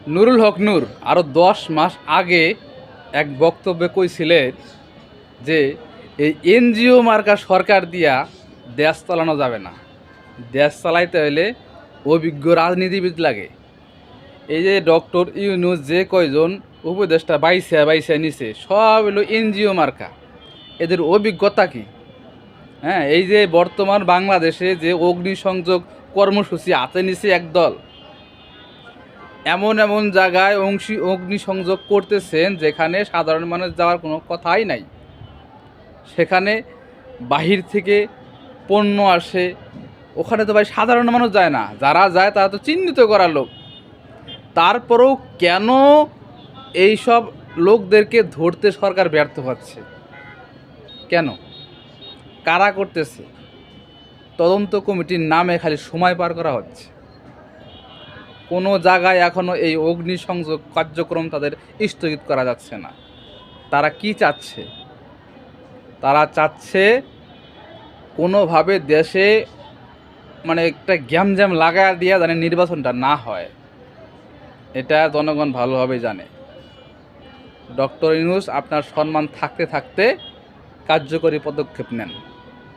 নুরুল হক নূর আরও 10 মাস আগে এক বক্তব্যে কইছিলেন যে এই এনজিও মার্কা সরকার দিয়া দেশ চালানো যাবে না, দেশ চালাইতে হলে অভিজ্ঞ রাজনীতিবিদ লাগে। এই যে ডক্টর ইউনূস যে কয়জন উপদেষ্টা বাইসা নিছে সব হলো এনজিও মার্কা। এদের অভিজ্ঞতা কি? হ্যাঁ, এই যে বর্তমান বাংলাদেশে যে অগ্নিসংযোগ কর্মসূচি হাতে নিছে একদল, এমন এমন জায়গায় অগ্নিসংযোগ করতেছেন যেখানে সাধারণ মানুষ যাওয়ার কোনো কথাই নাই। সেখানে বাহির থেকে পণ্য আসে, ওখানে তো ভাই সাধারণ মানুষ যায় না, যারা যায় তারা তো চিহ্নিত করা লোক। তারপরেও কেন এইসব লোকদেরকে ধরতে সরকার ব্যর্থ হচ্ছে? কেন? কারা করতেছে? তদন্ত কমিটির নামে খালি সময় পার করা হচ্ছে। কোনো জায়গায় এখনও এই অগ্নিসংযোগ কার্যক্রম তাদের স্থগিত করা যাচ্ছে না। তারা কি চাচ্ছে? তারা চাচ্ছে কোনোভাবে দেশে মানে একটা গ্যামজ্যাম লাগায় দিয়া যেন নির্বাচনটা না হয়। এটা জনগণ ভালোভাবে জানে। ডক্টর ইউনূস আপনার সম্মান থাকতে থাকতে কার্যকরী পদক্ষেপ নেন।